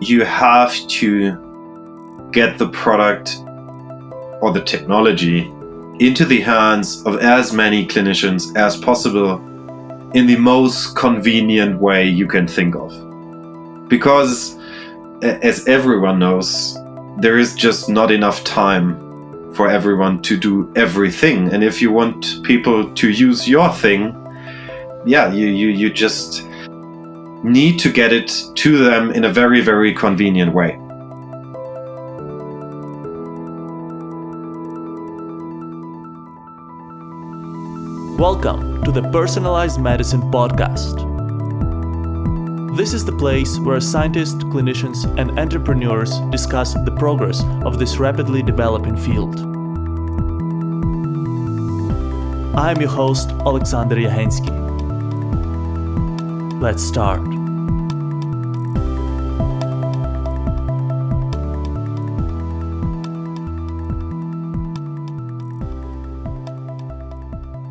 you have to get the product or the technology into the hands of as many clinicians as possible in the most convenient way you can think of. Because, as everyone knows, there is just not enough time for everyone to do everything. And if you want people to use your thing, you just need to get it to them in a very, very convenient way. Welcome to the Personalized Medicine Podcast. This is the place where scientists, clinicians, and entrepreneurs discuss the progress of this rapidly developing field. I am your host, Oleksandr Yagensky. Let's start.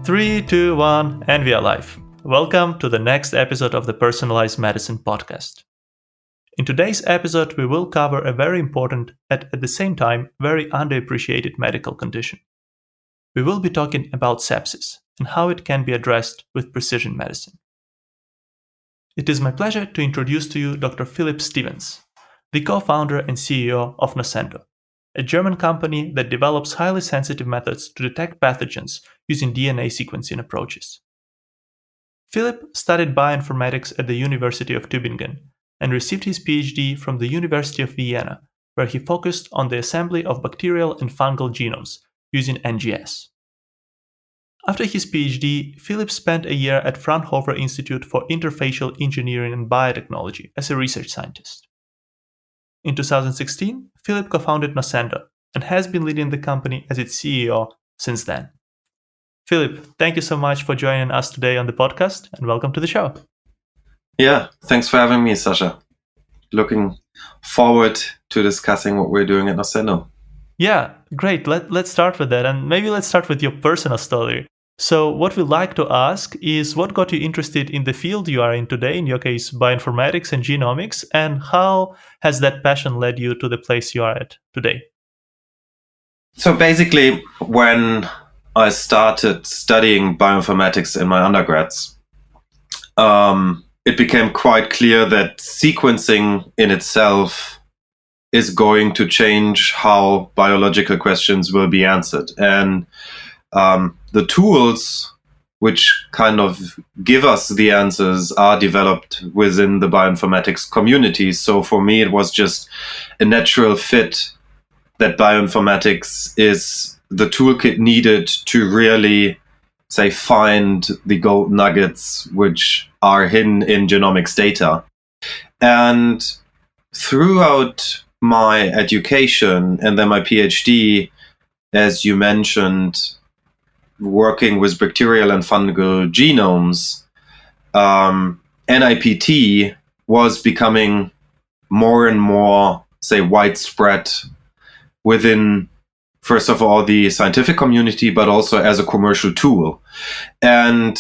Three, two, one, and we are live. Welcome to the next episode of the Personalized Medicine Podcast. In today's episode, we will cover a very important, and at the same time, very underappreciated medical condition. We will be talking about sepsis and how it can be addressed with precision medicine. It is my pleasure to introduce to you Dr. Philipp Stevens, the co-founder and CEO of Noscendo, a German company that develops highly sensitive methods to detect pathogens using DNA sequencing approaches. Philipp studied bioinformatics at the University of Tübingen and received his PhD from the University of Vienna, where he focused on the assembly of bacterial and fungal genomes using NGS. After his PhD, Philipp spent a year at Fraunhofer Institute for Interfacial Engineering and Biotechnology as a research scientist. In 2016, Philipp co-founded Noscendo and has been leading the company as its CEO since then. Philipp, thank you so much for joining us today on the podcast and welcome to the show. Yeah, thanks for having me, Sasha. Looking forward to discussing what we're doing at Noscendo. Yeah, great. Let's start with that. And maybe let's start with your personal story. So what we like to ask is what got you interested in the field you are in today, in your case, bioinformatics and genomics, and how has that passion led you to the place you are at today? So basically, when I started studying bioinformatics in my undergrads, it became quite clear that sequencing in itself is going to change how biological questions will be answered. And the tools which kind of give us the answers are developed within the bioinformatics community. So for me, it was just a natural fit that bioinformatics is the toolkit needed to really, say, find the gold nuggets which are hidden in genomics data. And throughout my education and then my PhD, as you mentioned, working with bacterial and fungal genomes, NIPT was becoming more and more, say, widespread within, first of all, the scientific community, but also as a commercial tool. And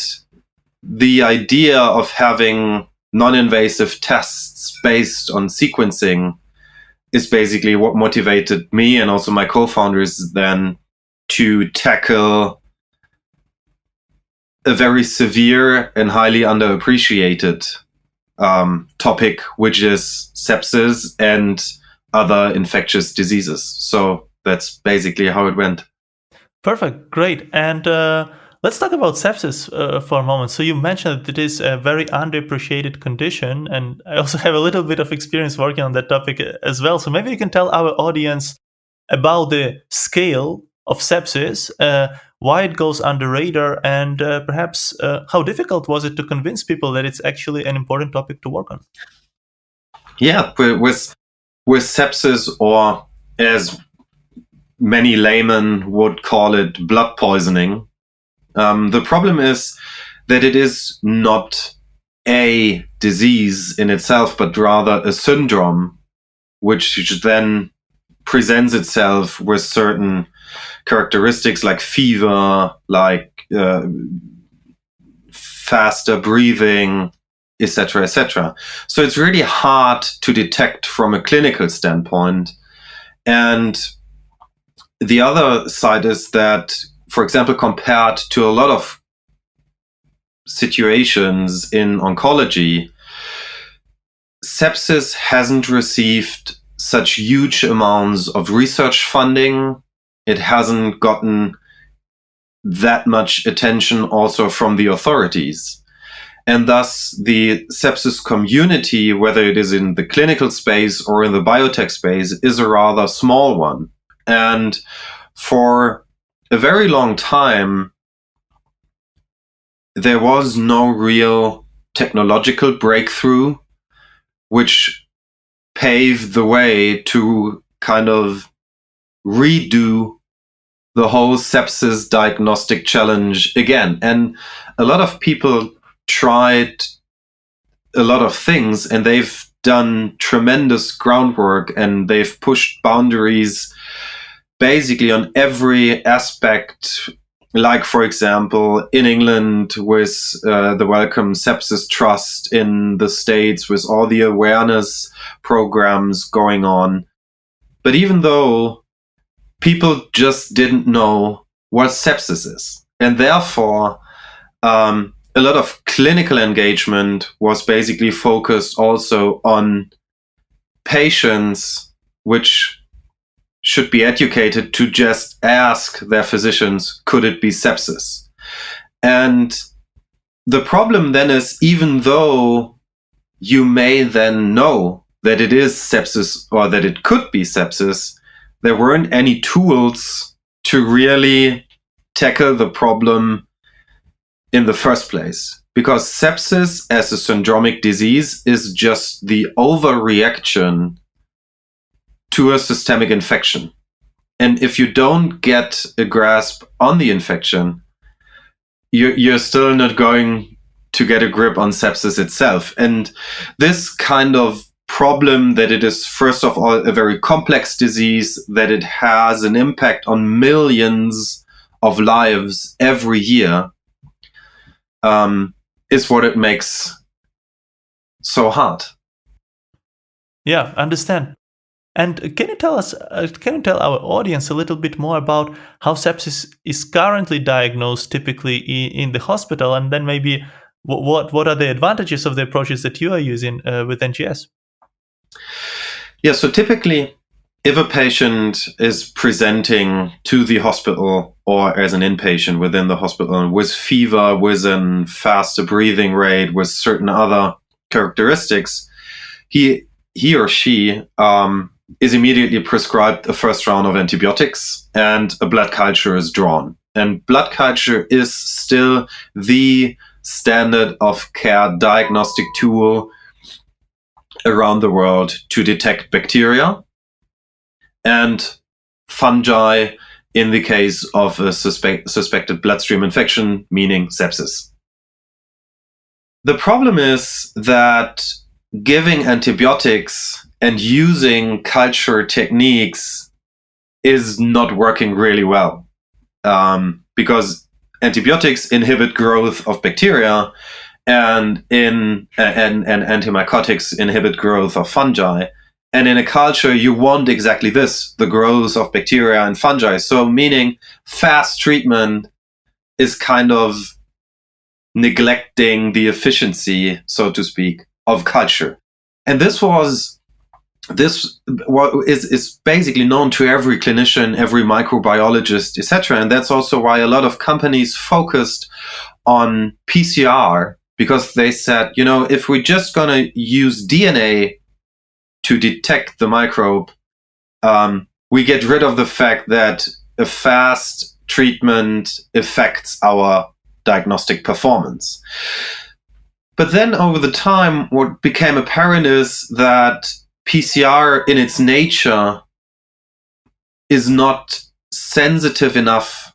the idea of having non-invasive tests based on sequencing is basically what motivated me and also my co-founders then to tackle a very severe and highly underappreciated topic, which is sepsis and other infectious diseases. So that's basically how it went. Perfect, great. And let's talk about sepsis for a moment. So you mentioned that it is a very underappreciated condition, and I also have a little bit of experience working on that topic as well. So maybe you can tell our audience about the scale of sepsis, why it goes under radar, and perhaps how difficult was it to convince people that it's actually an important topic to work on? Yeah, with sepsis, or as many laymen would call it, blood poisoning, the problem is that it is not a disease in itself, but rather a syndrome, which then presents itself with certain characteristics like fever, like faster breathing, etc., etc. So it's really hard to detect from a clinical standpoint. And the other side is that, for example, compared to a lot of situations in oncology, sepsis hasn't received such huge amounts of research funding. It hasn't gotten that much attention also from the authorities. And thus, the sepsis community, whether it is in the clinical space or in the biotech space, is a rather small one. And for a very long time, there was no real technological breakthrough which paved the way to kind of redo the whole sepsis diagnostic challenge again. And a lot of people tried a lot of things, and they've done tremendous groundwork, and they've pushed boundaries basically on every aspect. Like, for example, in England with the Wellcome Sepsis Trust, in the States with all the awareness programs going on. But even though people just didn't know what sepsis is, and therefore a lot of clinical engagement was basically focused also on patients which should be educated to just ask their physicians, could it be sepsis? And the problem then is, even though you may then know that it is sepsis or that it could be sepsis, there weren't any tools to really tackle the problem in the first place. Because sepsis as a syndromic disease is just the overreaction to a systemic infection. And if you don't get a grasp on the infection, you're still not going to get a grip on sepsis itself. And this kind of problem, that it is, first of all, a very complex disease, that it has an impact on millions of lives every year, is what it makes so hard. Yeah, understand. And can you tell our audience a little bit more about how sepsis is currently diagnosed typically in the hospital, and then maybe what are the advantages of the approaches that you are using with NGS? Yeah, so typically, if a patient is presenting to the hospital or as an inpatient within the hospital with fever, with a faster breathing rate, with certain other characteristics, he or she is immediately prescribed a first round of antibiotics, and a blood culture is drawn. And blood culture is still the standard of care diagnostic tool around the world to detect bacteria and fungi in the case of a suspected bloodstream infection, meaning sepsis. The problem is that giving antibiotics and using culture techniques is not working really well, because antibiotics inhibit growth of bacteria, and antimycotics inhibit growth of fungi. And in a culture, you want exactly this, the growth of bacteria and fungi. So meaning fast treatment is kind of neglecting the efficiency, so to speak, of culture. And this is basically known to every clinician, every microbiologist, etc. And that's also why a lot of companies focused on PCR, because they said, if we're just going to use DNA to detect the microbe, we get rid of the fact that a fast treatment affects our diagnostic performance. But then over the time, what became apparent is that PCR in its nature is not sensitive enough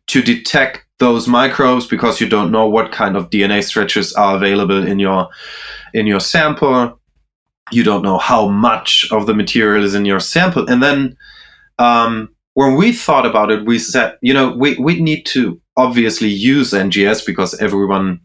to detect those microbes, because you don't know what kind of DNA stretches are available in your sample. You don't know how much of the material is in your sample. And then when we thought about it, we said, we need to obviously use NGS, because everyone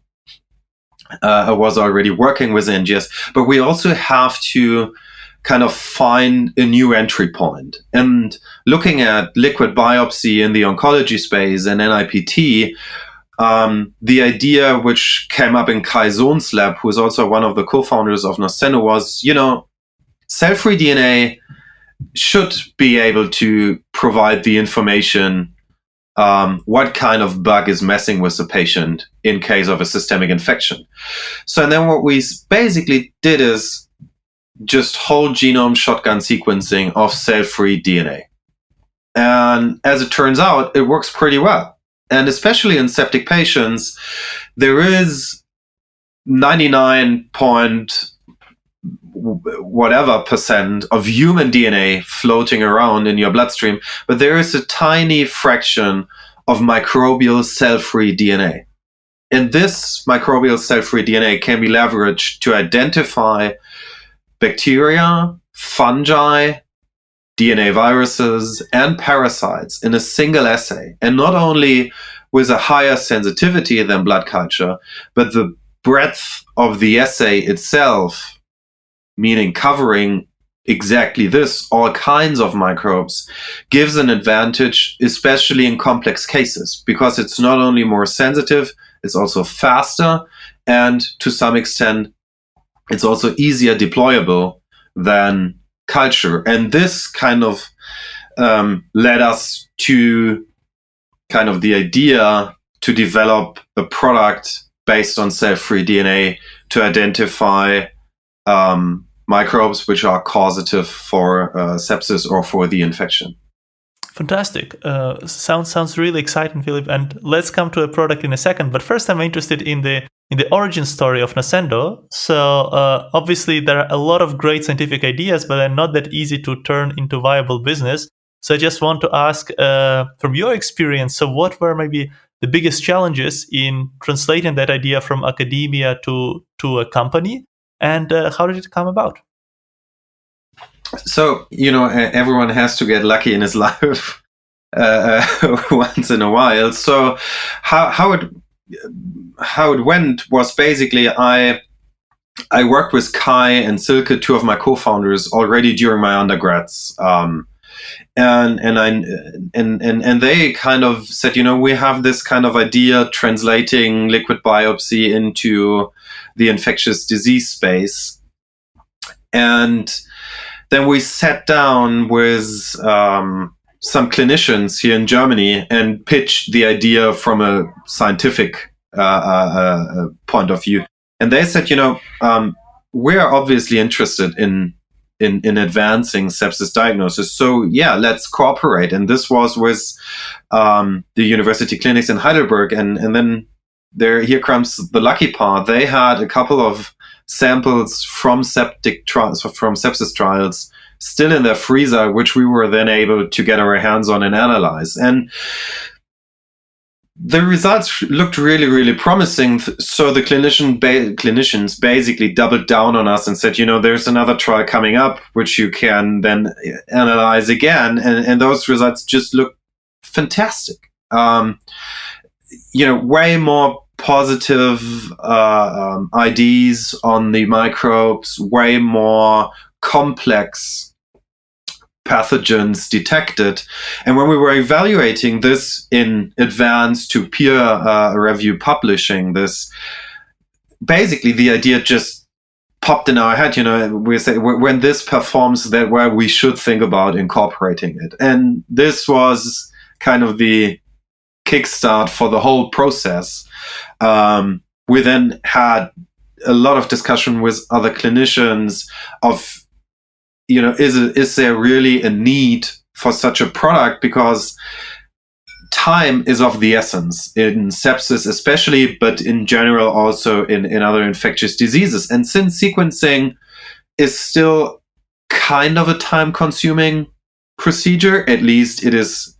I was already working with NGS, but we also have to kind of find a new entry point. And looking at liquid biopsy in the oncology space and NIPT, the idea which came up in Kai Sohn's lab, who is also one of the co-founders of Noscendo, was, cell-free DNA should be able to provide the information what kind of bug is messing with the patient in case of a systemic infection. So and then what we basically did is just whole genome shotgun sequencing of cell-free DNA. And as it turns out, it works pretty well. And especially in septic patients, there is 99 point whatever percent of human DNA floating around in your bloodstream, but there is a tiny fraction of microbial cell-free DNA. And this microbial cell-free DNA can be leveraged to identify bacteria, fungi, DNA viruses, and parasites in a single assay. And not only with a higher sensitivity than blood culture, but the breadth of the assay itself, meaning covering exactly this, all kinds of microbes, gives an advantage, especially in complex cases, because it's not only more sensitive, it's also faster, and to some extent, it's also easier deployable than culture. And this kind of led us to kind of the idea to develop a product based on cell-free DNA to identify microbes which are causative for sepsis or for the infection. Fantastic. Sounds really exciting, Philip. And let's come to a product in a second. But first, I'm interested in the origin story of Noscendo. So obviously, there are a lot of great scientific ideas, but they're not that easy to turn into viable business. So I just want to ask, from your experience, so what were maybe the biggest challenges in translating that idea from academia to a company, and how did it come about? So, everyone has to get lucky in his life once in a while. So how it went was basically I worked with Kai and Silke, two of my co-founders, already during my undergrads. And they kind of said, we have this kind of idea translating liquid biopsy into the infectious disease space. And then we sat down with some clinicians here in Germany and pitched the idea from a scientific point of view. And they said, we're obviously interested in advancing sepsis diagnosis. So yeah, let's cooperate. And this was with the university clinics in Heidelberg. And then here comes the lucky part. They had a couple of samples from sepsis trials still in their freezer, which we were then able to get our hands on and analyze. And the results looked really, really promising. So the clinicians basically doubled down on us and said, there's another trial coming up, which you can then analyze again. And those results just look fantastic. Way more positive IDs on the microbes, way more complex pathogens detected. And when we were evaluating this in advance to peer review publishing this, basically the idea just popped in our head. We say when this performs that way, we should think about incorporating it. And this was kind of the kickstart for the whole process. We then had a lot of discussion with other clinicians of, is there really a need for such a product? Because time is of the essence in sepsis especially, but in general also in other infectious diseases. And since sequencing is still kind of a time-consuming procedure, at least it is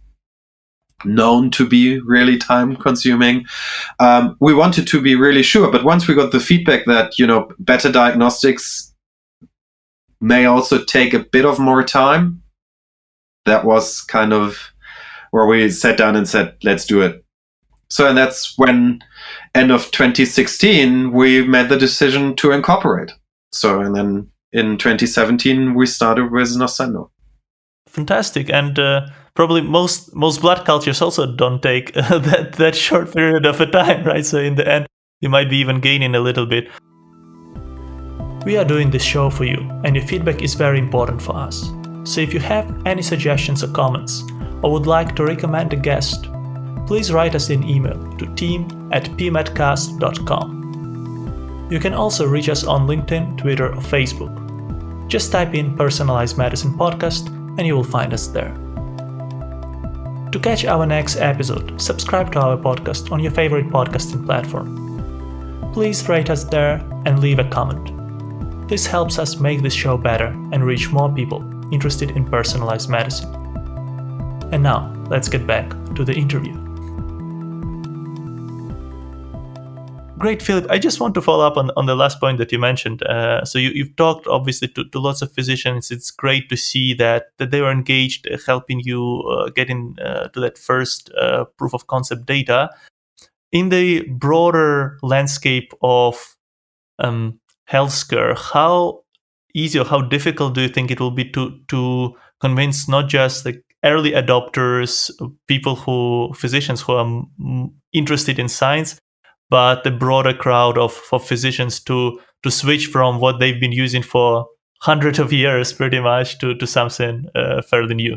known to be really time-consuming, we wanted to be really sure. But once we got the feedback that, better diagnostics may also take a bit of more time, that was kind of where we sat down and said, let's do it. So, and that's when end of 2016, we made the decision to incorporate. So, and then in 2017, we started with Noscendo. Fantastic. And probably most blood cultures also don't take that short period of a time, right? So in the end, you might be even gaining a little bit. We are doing this show for you, and your feedback is very important for us. So if you have any suggestions or comments, or would like to recommend a guest, please write us an email to team@pmedcast.com. You can also reach us on LinkedIn, Twitter, or Facebook. Just type in Personalized Medicine Podcast and you will find us there. To catch our next episode, subscribe to our podcast on your favorite podcasting platform. Please rate us there and leave a comment. This helps us make this show better and reach more people interested in personalized medicine. And now, let's get back to the interview. Great, Philip. I just want to follow up on the last point that you mentioned. So you've talked, obviously, to lots of physicians. It's great to see that they were engaged, helping you get to that first proof of concept data. In the broader landscape of healthcare, how easy or how difficult do you think it will be to convince not just the early adopters, physicians who are interested in science, but the broader crowd of physicians to switch from what they've been using for hundreds of years, pretty much, to something fairly new?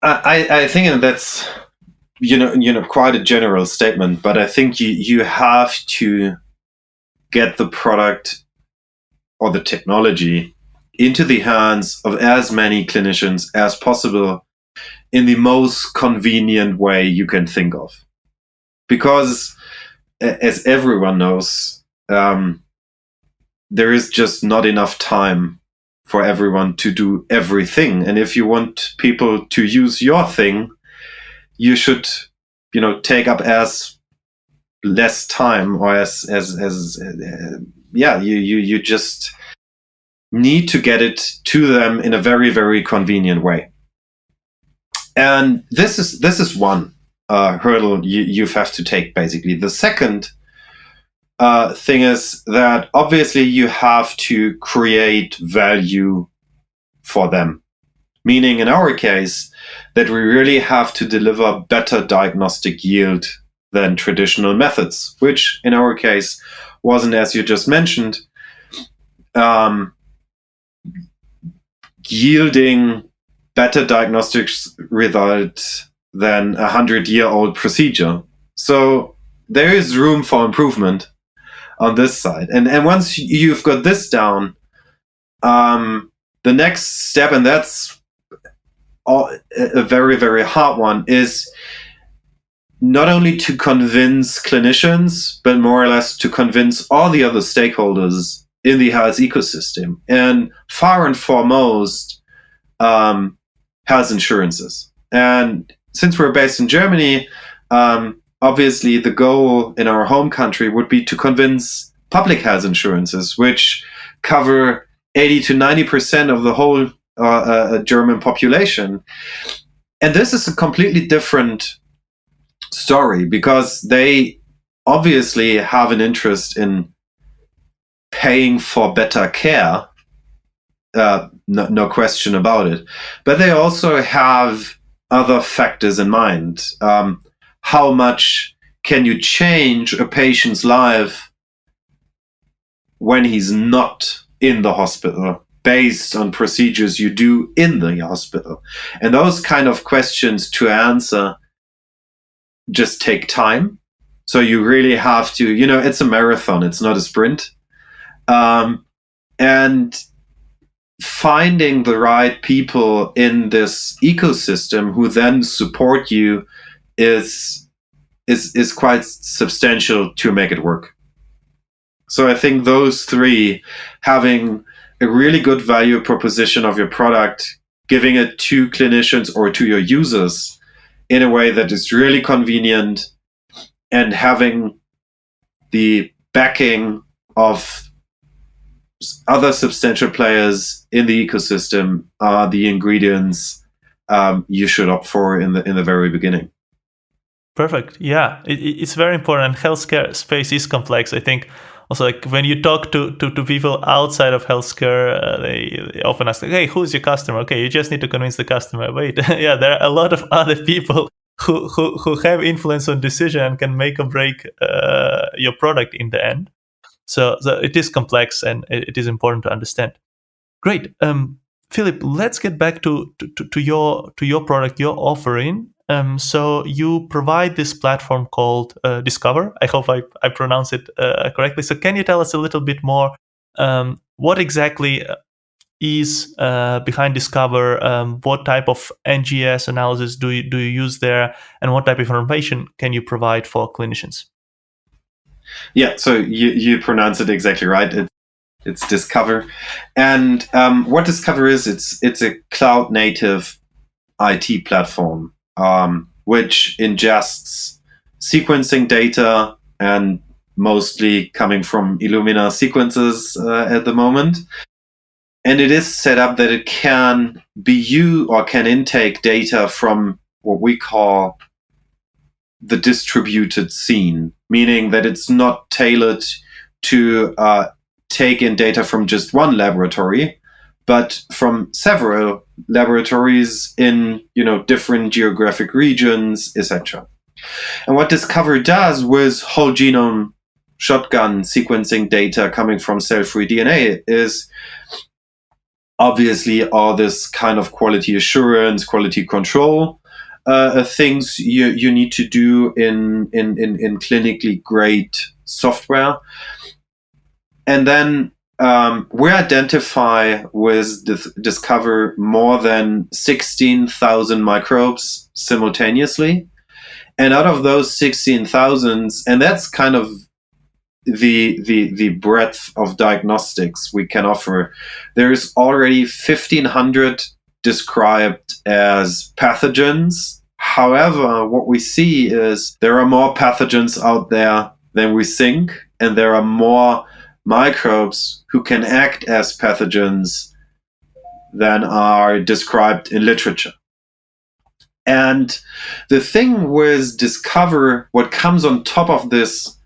I think that's quite a general statement, but I think you have to get the product or the technology into the hands of as many clinicians as possible in the most convenient way you can think of. Because, as everyone knows, there is just not enough time for everyone to do everything. And if you want people to use your thing, you should, take up as less time, or you just need to get it to them in a very, very convenient way. And this is one hurdle you have to take, basically. The second thing is that obviously you have to create value for them. Meaning, in our case, that we really have to deliver better diagnostic yield than traditional methods, which in our case wasn't, as you just mentioned, yielding better diagnostics result than a 100-year-old procedure. So there is room for improvement on this side. And once you've got this down, the next step, and that's a very, very hard one, is not only to convince clinicians, but more or less to convince all the other stakeholders in the health ecosystem. And far and foremost, health insurances. And since we're based in Germany, obviously the goal in our home country would be to convince public health insurances, which cover 80 to 90% of the whole German population. And this is a completely different story, because they obviously have an interest in paying for better care, no question about it. But they also have other factors in mind. How much can you change a patient's life when he's not in the hospital, based on procedures you do in the hospital? And those kind of questions to answer just take time. So you really have to, it's a marathon, it's not a sprint. And finding the right people in this ecosystem who then support you is quite substantial to make it work. So I think those three, having a really good value proposition of your product, giving it to clinicians or to your users in a way that is really convenient, and having the backing of other substantial players in the ecosystem are the ingredients you should opt for in the very beginning. Perfect. Yeah, it's very important. And healthcare space is complex. I think also like when you talk to people outside of healthcare, they often ask, like, "Hey, who's your customer?" Okay, you just need to convince the customer. Wait, yeah, there are a lot of other people who have influence on decision and can make or break your product in the end. So it is complex and it is important to understand. Great. Philip, let's get back to your product, your offering. So you provide this platform called Discover. I hope I pronounce it correctly. So can you tell us a little bit more? What exactly is behind Discover? What type of NGS analysis do you use there, and what type of information can you provide for clinicians? Yeah, so you pronounce it exactly right. It's Discover, and what Discover is, it's a cloud native IT platform which ingests sequencing data, and mostly coming from Illumina sequences at the moment. And it is set up that it can can intake data from what we call the distributed scene, meaning that it's not tailored to take in data from just one laboratory, but from several laboratories in different geographic regions, etc. And what Discover does with whole genome shotgun sequencing data coming from cell-free DNA is obviously all this kind of quality assurance, quality control things you need to do in clinically great software. And then we identify with Discover more than 16,000 microbes simultaneously. And out of those 16,000, and that's kind of the breadth of diagnostics we can offer, there's already 1,500 described as pathogens. However, what we see is there are more pathogens out there than we think, and there are more microbes who can act as pathogens than are described in literature. And the thing with Discover, what comes on top of this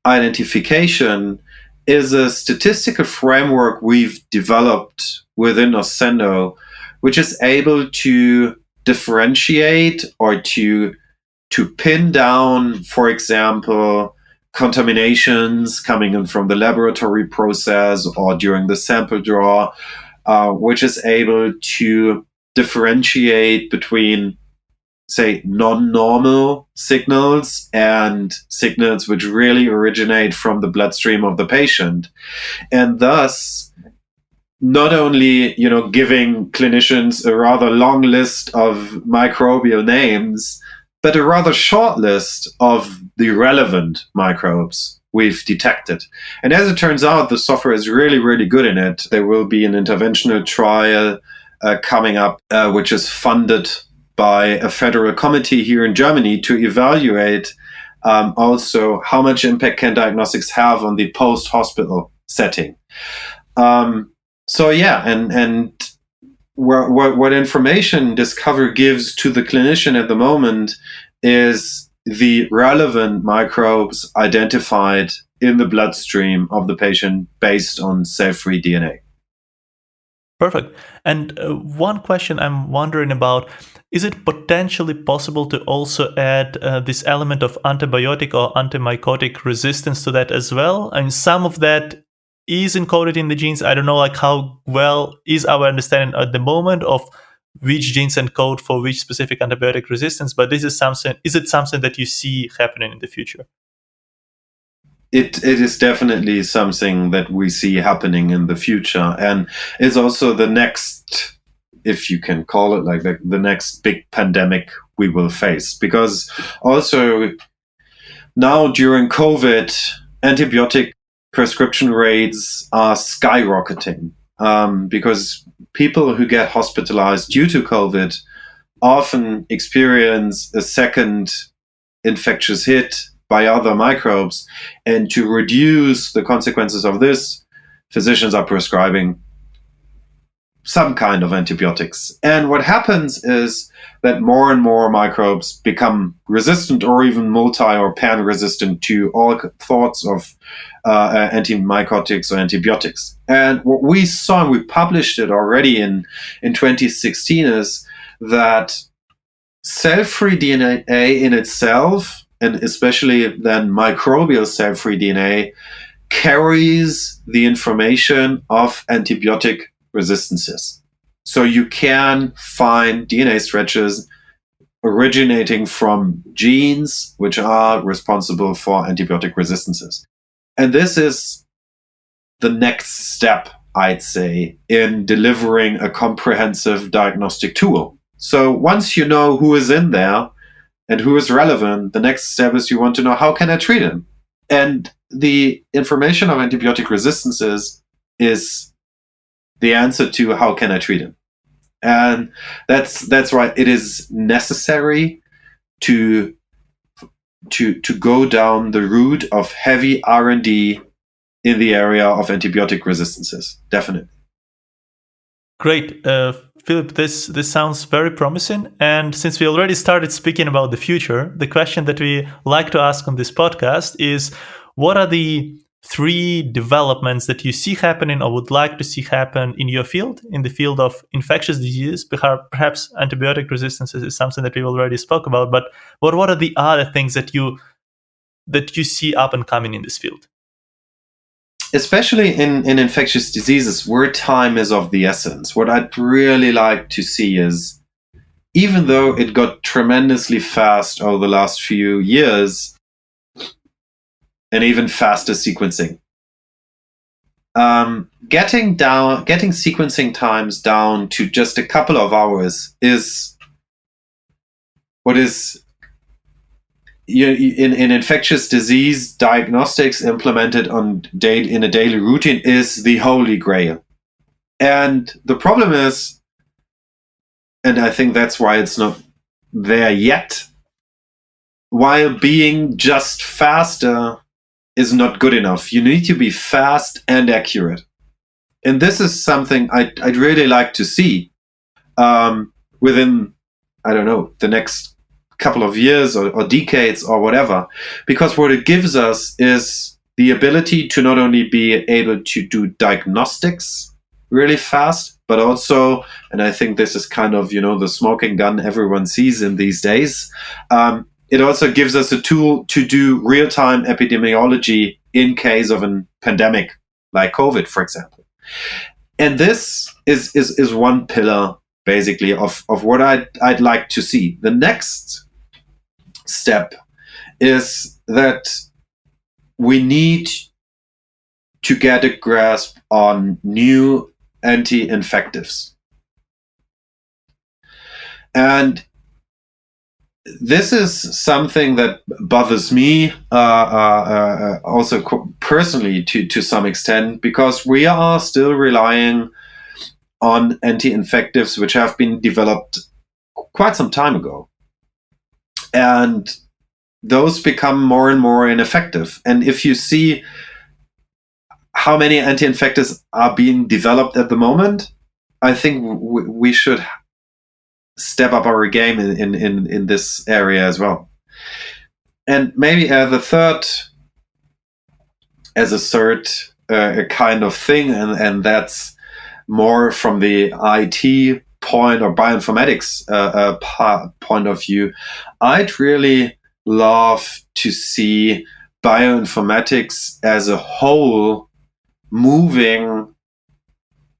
identification, is a statistical framework we've developed within Noscendo, which is able to differentiate or to pin down, for example, contaminations coming in from the laboratory process or during the sample draw, which is able to differentiate between, say, non-normal signals and signals which really originate from the bloodstream of the patient. And thus, not only, giving clinicians a rather long list of microbial names, but a rather short list of the relevant microbes we've detected. And as it turns out, the software is really, really good in it. There will be an interventional trial coming up, which is funded by a federal committee here in Germany to evaluate also how much impact can diagnostics have on the post-hospital setting. So yeah, and what information Discover gives to the clinician at the moment is the relevant microbes identified in the bloodstream of the patient based on cell-free DNA. Perfect. And one question I'm wondering about, is it potentially possible to also add this element of antibiotic or antimycotic resistance to that as well? And some of that is encoded in the genes. I don't know like how well is our understanding at the moment of which genes encode for which specific antibiotic resistance, but is it something that you see happening in the future? It is definitely something that we see happening in the future, and is also the next, if you can call it like the next big pandemic we will face. Because also now during COVID, antibiotic prescription rates are skyrocketing because people who get hospitalized due to COVID often experience a second infectious hit by other microbes. And to reduce the consequences of this, physicians are prescribing some kind of antibiotics. And what happens is that more and more microbes become resistant or even multi or pan-resistant to all sorts of antimycotics or antibiotics. And what we saw, and we published it already in 2016, is that cell-free DNA in itself, and especially then microbial cell-free DNA, carries the information of antibiotic resistances. So you can find DNA stretches originating from genes which are responsible for antibiotic resistances. And this is the next step, I'd say, in delivering a comprehensive diagnostic tool. So once you know who is in there and who is relevant, the next step is you want to know, how can I treat him? And the information of antibiotic resistances is the answer to how can I treat him. And that's why it is necessary to go down the route of heavy R&D in the area of antibiotic resistances. Definitely. Great. Philip, this sounds very promising. And since we already started speaking about the future, the question that we like to ask on this podcast is, what are the 3 developments that you see happening or would like to see happen in your field, in the field of infectious diseases? Perhaps antibiotic resistance is something that we already spoke about, but what are the other things that you see up and coming in this field? Especially in infectious diseases, where time is of the essence, what I'd really like to see is, even though it got tremendously fast over the last few years, and even faster sequencing. Getting sequencing times down to just a couple of hours is what is in infectious disease diagnostics implemented in a daily routine is the holy grail. And the problem is, and I think that's why it's not there yet, while being just faster is not good enough. You need to be fast and accurate. And this is something I'd really like to see within, I don't know, the next couple of years or decades or whatever. Because what it gives us is the ability to not only be able to do diagnostics really fast, but also, and I think this is kind of, the smoking gun everyone sees in these days, it also gives us a tool to do real-time epidemiology in case of a pandemic like COVID, for example. And this is one pillar, basically, of what I'd like to see. The next step is that we need to get a grasp on new anti-infectives. And this is something that bothers me also personally to some extent, because we are still relying on anti-infectives which have been developed quite some time ago. And those become more and more ineffective. And if you see how many anti-infectives are being developed at the moment, I think we should step up our game in this area as well. And maybe as a third kind of thing, and that's more from the IT point or bioinformatics point of view, I'd really love to see bioinformatics as a whole moving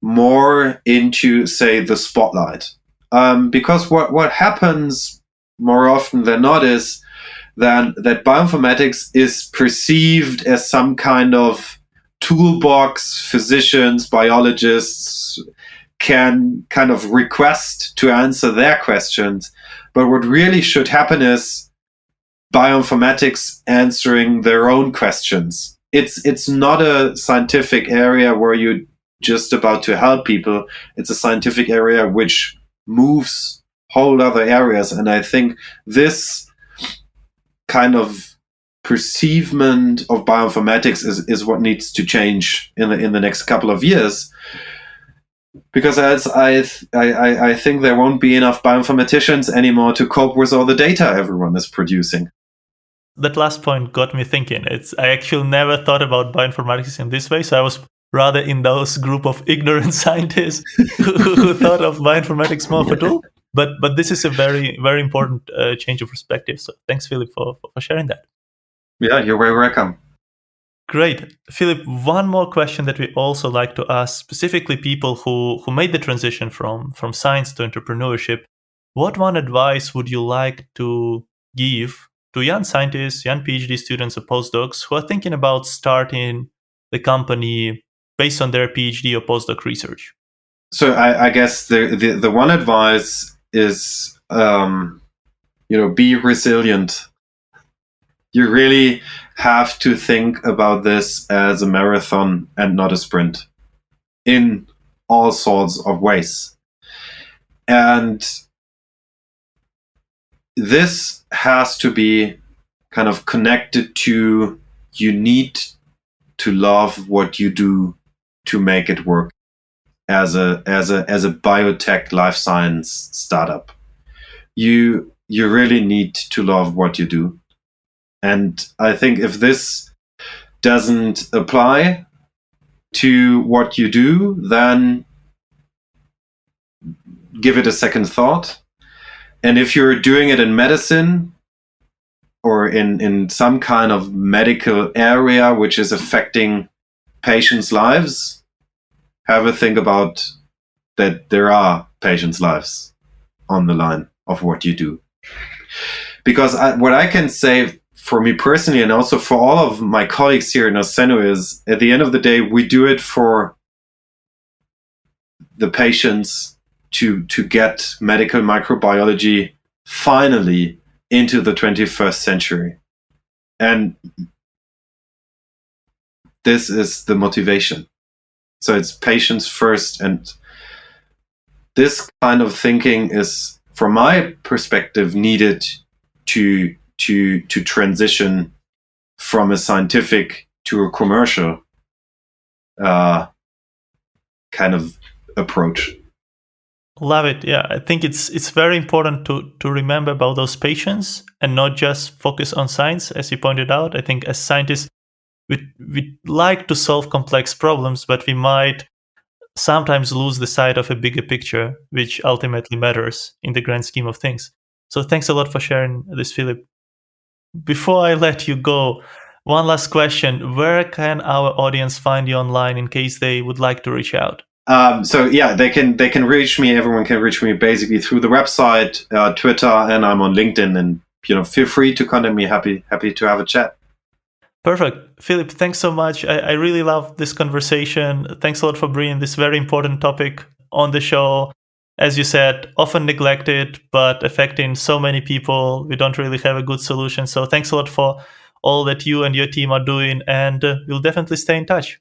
more into, say, the spotlight. Because what happens more often than not is that bioinformatics is perceived as some kind of toolbox physicians, biologists can kind of request to answer their questions. But what really should happen is bioinformatics answering their own questions. It's not a scientific area where you're just about to help people. It's a scientific area which moves whole other areas, and I think this kind of perceivement of bioinformatics is what needs to change in the next couple of years. Because as I think there won't be enough bioinformaticians anymore to cope with all the data everyone is producing. That last point got me thinking. I actually never thought about bioinformatics in this way, so I was rather in those group of ignorant scientists who thought of bioinformatics more of a tool. But this is a very, very important change of perspective. So thanks, Philip, for sharing that. Yeah, you're very welcome. Great. Philip, one more question that we also like to ask, specifically people who made the transition from science to entrepreneurship. What one advice would you like to give to young scientists, young PhD students, or postdocs who are thinking about starting the company based on their PhD or postdoc research? So I guess the one advice is, be resilient. You really have to think about this as a marathon and not a sprint in all sorts of ways. And this has to be kind of connected to, you need to love what you do to make it work as a biotech life science startup. You really need to love what you do. And I think if this doesn't apply to what you do, then give it a second thought. And if you're doing it in medicine or in some kind of medical area which is affecting patients' lives, have a think about that there are patients' lives on the line of what you do. Because what I can say for me personally, and also for all of my colleagues here in Noscendo, is at the end of the day, we do it for the patients to get medical microbiology finally into the 21st century. And this is the motivation. So it's patients first. And this kind of thinking is, from my perspective, needed to transition from a scientific to a commercial kind of approach. Love it. Yeah, I think it's very important to remember about those patients and not just focus on science, as you pointed out. I think as scientists, we like to solve complex problems, but we might sometimes lose the sight of a bigger picture, which ultimately matters in the grand scheme of things. So thanks a lot for sharing this, Philip. Before I let you go, one last question. Where can our audience find you online in case they would like to reach out? So yeah, they can reach me. Everyone can reach me basically through the website, Twitter, and I'm on LinkedIn. And feel free to contact me. Happy to have a chat. Perfect. Philip, thanks so much. I really love this conversation. Thanks a lot for bringing this very important topic on the show. As you said, often neglected, but affecting so many people. We don't really have a good solution. So thanks a lot for all that you and your team are doing, and we'll definitely stay in touch.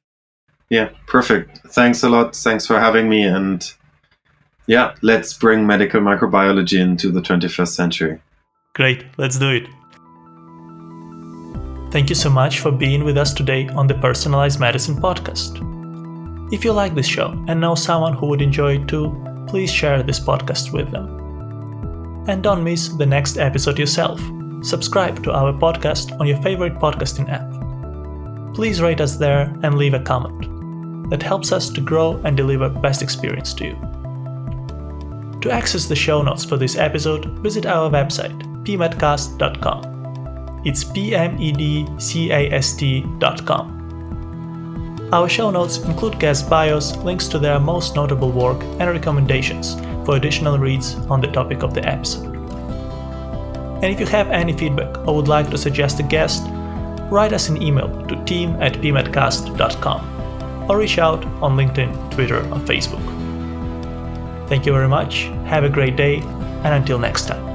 Yeah, perfect. Thanks a lot. Thanks for having me. And yeah, let's bring medical microbiology into the 21st century. Great. Let's do it. Thank you so much for being with us today on the Personalized Medicine podcast. If you like this show and know someone who would enjoy it too, please share this podcast with them. And don't miss the next episode yourself. Subscribe to our podcast on your favorite podcasting app. Please rate us there and leave a comment. That helps us to grow and deliver best experience to you. To access the show notes for this episode, visit our website, pmedcast.com. It's pmedcast.com. Our show notes include guest bios, links to their most notable work, and recommendations for additional reads on the topic of the episode. And if you have any feedback or would like to suggest a guest, write us an email to team@pmedcast.com or reach out on LinkedIn, Twitter, or Facebook. Thank you very much, have a great day, and until next time.